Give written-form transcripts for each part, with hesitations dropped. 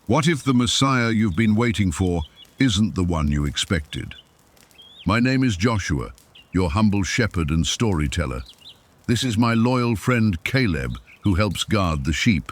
What if the Messiah you've been waiting for isn't the one you expected? My name is Joshua, your humble shepherd and storyteller. This is my loyal friend Caleb, who helps guard the sheep.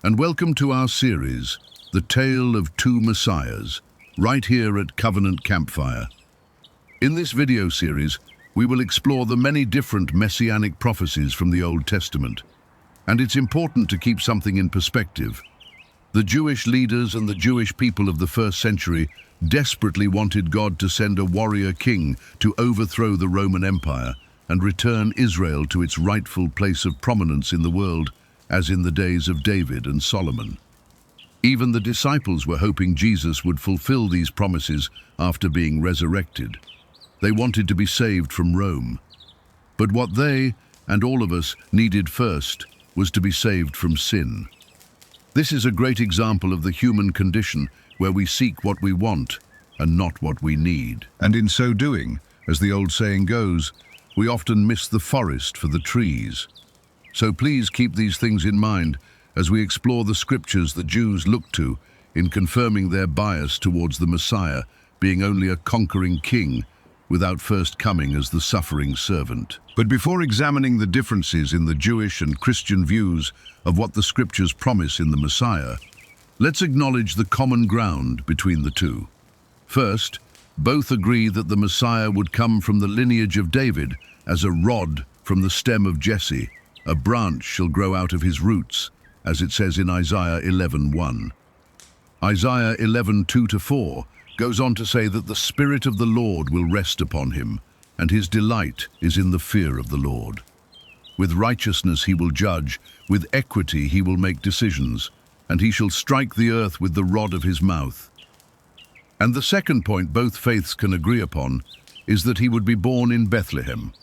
And welcome to our series, The Tale of Two Messiahs, right here at Covenant Campfire. In this video series, we will explore the many different messianic prophecies from the Old Testament. And it's important to keep something in perspective. The Jewish leaders and the Jewish people of the first century desperately wanted God to send a warrior king to overthrow the Roman Empire and return Israel to its rightful place of prominence in the world, as in the days of David and Solomon. Even the disciples were hoping Jesus would fulfill these promises after being resurrected. They wanted to be saved from Rome. But what they, and all of us, needed first was to be saved from sin. This is a great example of the human condition where we seek what we want and not what we need. And in so doing, as the old saying goes, we often miss the forest for the trees. So please keep these things in mind as we explore the scriptures the Jews look to in confirming their bias towards the Messiah being only a conquering king without first coming as the suffering servant. But before examining the differences in the Jewish and Christian views of what the scriptures promise in the Messiah, let's acknowledge the common ground between the two. First, both agree that the Messiah would come from the lineage of David as a rod from the stem of Jesse. A branch shall grow out of his roots, as it says in Isaiah 11:1. Isaiah 11:2-4 goes on to say that the Spirit of the Lord will rest upon him, and his delight is in the fear of the Lord. With righteousness he will judge, with equity he will make decisions, and he shall strike the earth with the rod of his mouth. And the second point both faiths can agree upon is that he would be born in Bethlehem.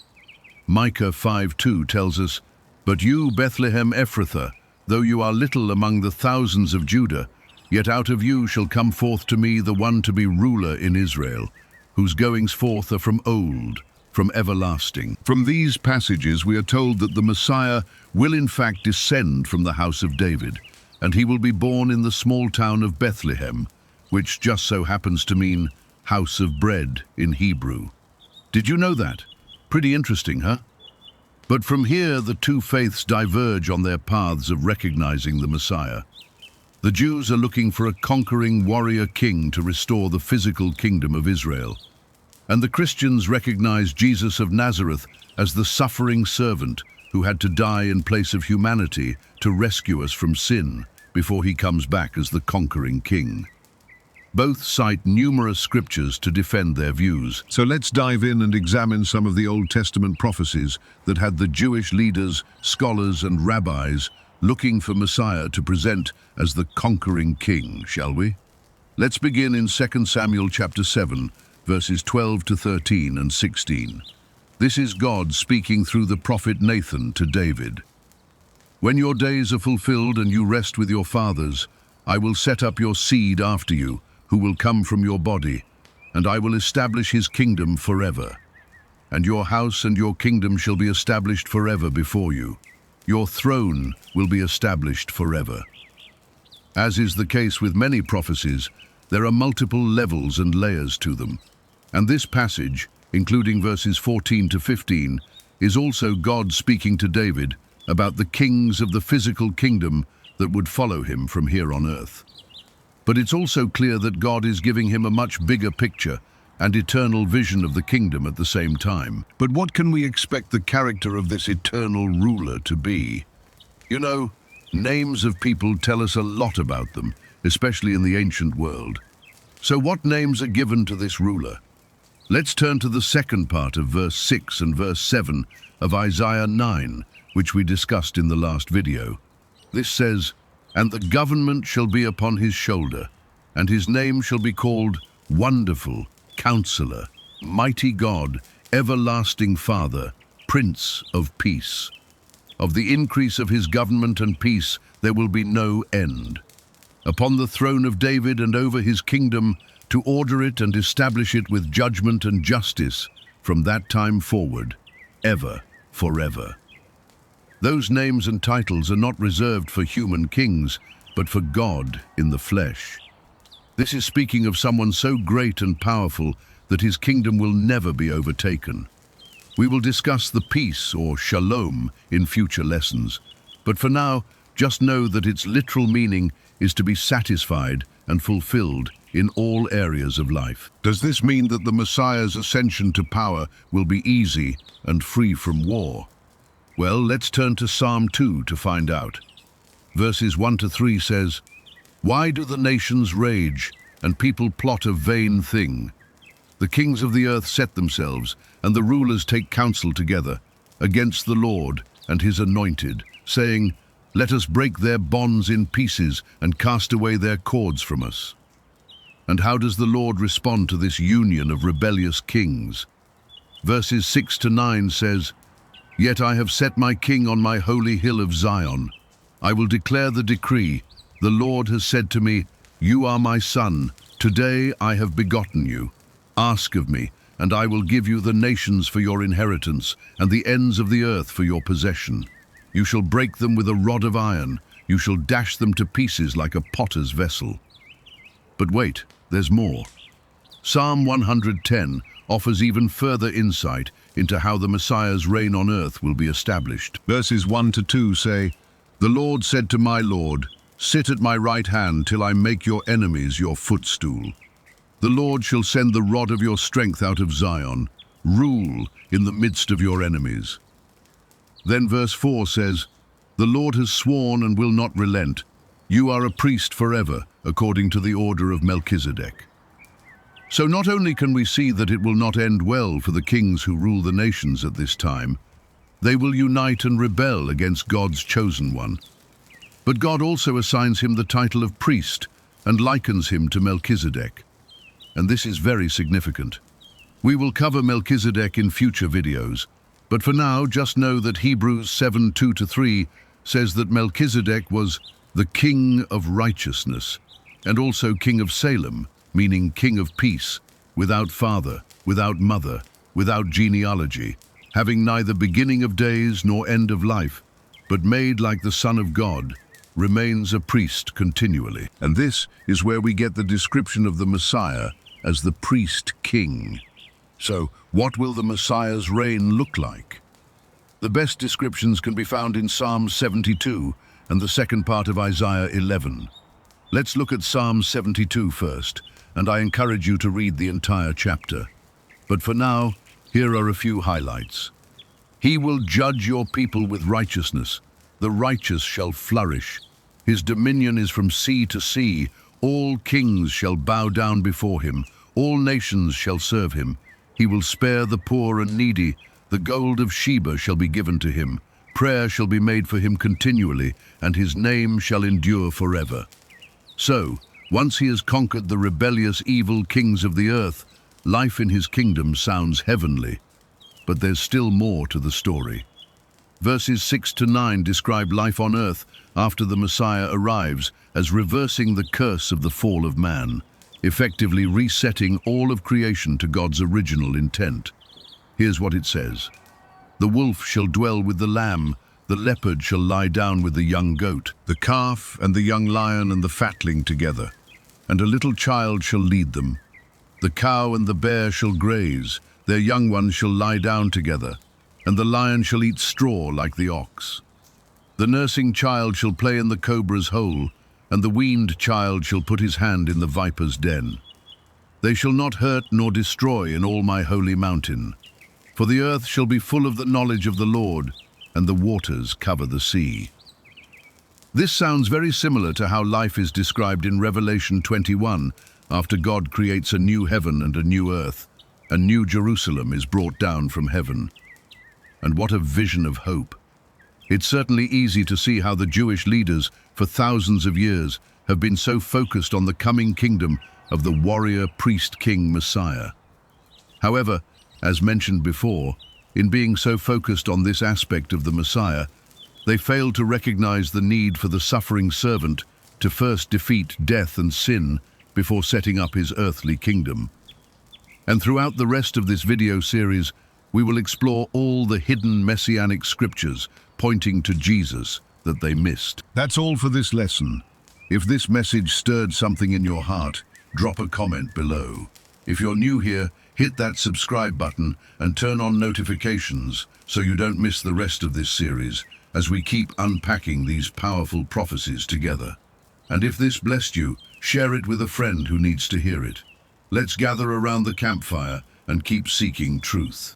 Micah 5:2 tells us, "But you, Bethlehem Ephrathah, though you are little among the thousands of Judah, yet out of you shall come forth to me the one to be ruler in Israel, whose goings forth are from old, from everlasting." From these passages we are told that the Messiah will in fact descend from the house of David, and he will be born in the small town of Bethlehem, which just so happens to mean house of bread in Hebrew. Did you know that? Pretty interesting, huh? But from here the two faiths diverge on their paths of recognizing the Messiah. The Jews are looking for a conquering warrior king to restore the physical kingdom of Israel. And the Christians recognize Jesus of Nazareth as the suffering servant who had to die in place of humanity to rescue us from sin before he comes back as the conquering king. Both cite numerous scriptures to defend their views. So let's dive in and examine some of the Old Testament prophecies that had the Jewish leaders, scholars, and rabbis looking for Messiah to present as the conquering king, shall we? Let's begin in 2 Samuel chapter 7, verses 12-13 and 16. This is God speaking through the prophet Nathan to David. "When your days are fulfilled and you rest with your fathers, I will set up your seed after you, who will come from your body, and I will establish his kingdom forever. And your house and your kingdom shall be established forever before you. Your throne will be established forever." As is the case with many prophecies, there are multiple levels and layers to them. And this passage, including verses 14-15, is also God speaking to David about the kings of the physical kingdom that would follow him from here on earth. But it's also clear that God is giving him a much bigger picture and eternal vision of the kingdom at the same time. But what can we expect the character of this eternal ruler to be? You know, names of people tell us a lot about them, especially in the ancient world. So what names are given to this ruler? Let's turn to the second part of verse 6 and verse 7 of Isaiah 9, which we discussed in the last video. This says, "And the government shall be upon his shoulder, and his name shall be called Wonderful, Counselor, Mighty God, Everlasting Father, Prince of Peace. Of the increase of his government and peace there will be no end. Upon the throne of David and over his kingdom, to order it and establish it with judgment and justice from that time forward, ever, forever." Those names and titles are not reserved for human kings, but for God in the flesh. This is speaking of someone so great and powerful that his kingdom will never be overtaken. We will discuss the peace, or shalom, in future lessons, but for now, just know that its literal meaning is to be satisfied and fulfilled in all areas of life. Does this mean that the Messiah's ascension to power will be easy and free from war? Well, let's turn to Psalm 2 to find out. Verses 1 to 3 says, "Why do the nations rage, and people plot a vain thing? The kings of the earth set themselves, and the rulers take counsel together, against the Lord and his anointed, saying, 'Let us break their bonds in pieces and cast away their cords from us.'" And how does the Lord respond to this union of rebellious kings? Verses 6 to 9 says, "Yet I have set my king on my holy hill of Zion. I will declare the decree. The Lord has said to me, 'You are my son. Today I have begotten you. Ask of me, and I will give you the nations for your inheritance, and the ends of the earth for your possession. You shall break them with a rod of iron. You shall dash them to pieces like a potter's vessel." But wait, there's more. Psalm 110 offers even further insight into how the Messiah's reign on earth will be established. Verses 1 to 2 say, "The Lord said to my Lord, 'Sit at my right hand till I make your enemies your footstool.' The Lord shall send the rod of your strength out of Zion. Rule in the midst of your enemies." Then verse 4 says, "The Lord has sworn and will not relent. You are a priest forever, according to the order of Melchizedek." So not only can we see that it will not end well for the kings who rule the nations at this time, they will unite and rebel against God's chosen one. But God also assigns him the title of priest and likens him to Melchizedek. And this is very significant. We will cover Melchizedek in future videos, but for now just know that Hebrews 7:2-3 says that Melchizedek was the king of righteousness, and also king of Salem, meaning king of peace, without father, without mother, without genealogy, having neither beginning of days nor end of life, but made like the Son of God, remains a priest continually. And this is where we get the description of the Messiah as the priest king. So, what will the Messiah's reign look like? The best descriptions can be found in Psalm 72 and the second part of Isaiah 11. Let's look at Psalm 72 first, and I encourage you to read the entire chapter. But for now, here are a few highlights. "He will judge your people with righteousness. The righteous shall flourish. His dominion is from sea to sea. All kings shall bow down before him. All nations shall serve him. He will spare the poor and needy. The gold of Sheba shall be given to him. Prayer shall be made for him continually, and his name shall endure forever." So, once he has conquered the rebellious evil kings of the earth, life in his kingdom sounds heavenly. But there's still more to the story. Verses 6 to 9 describe life on earth after the Messiah arrives as reversing the curse of the fall of man, effectively resetting all of creation to God's original intent. Here's what it says. "The wolf shall dwell with the lamb, the leopard shall lie down with the young goat, the calf and the young lion and the fatling together, and a little child shall lead them. The cow and the bear shall graze, their young ones shall lie down together, and the lion shall eat straw like the ox. The nursing child shall play in the cobra's hole, and the weaned child shall put his hand in the viper's den. They shall not hurt nor destroy in all my holy mountain. For the earth shall be full of the knowledge of the Lord, and the waters cover the sea." This sounds very similar to how life is described in Revelation 21, after God creates a new heaven and a new earth, and New Jerusalem is brought down from heaven. And what a vision of hope. It's certainly easy to see how the Jewish leaders, for thousands of years, have been so focused on the coming kingdom of the warrior priest-king Messiah. However, as mentioned before, in being so focused on this aspect of the Messiah, they failed to recognize the need for the suffering servant to first defeat death and sin before setting up his earthly kingdom. And throughout the rest of this video series, we will explore all the hidden messianic scriptures pointing to Jesus that they missed. That's all for this lesson. If this message stirred something in your heart, drop a comment below. If you're new here, hit that subscribe button and turn on notifications so you don't miss the rest of this series as we keep unpacking these powerful prophecies together. And if this blessed you, share it with a friend who needs to hear it. Let's gather around the campfire and keep seeking truth.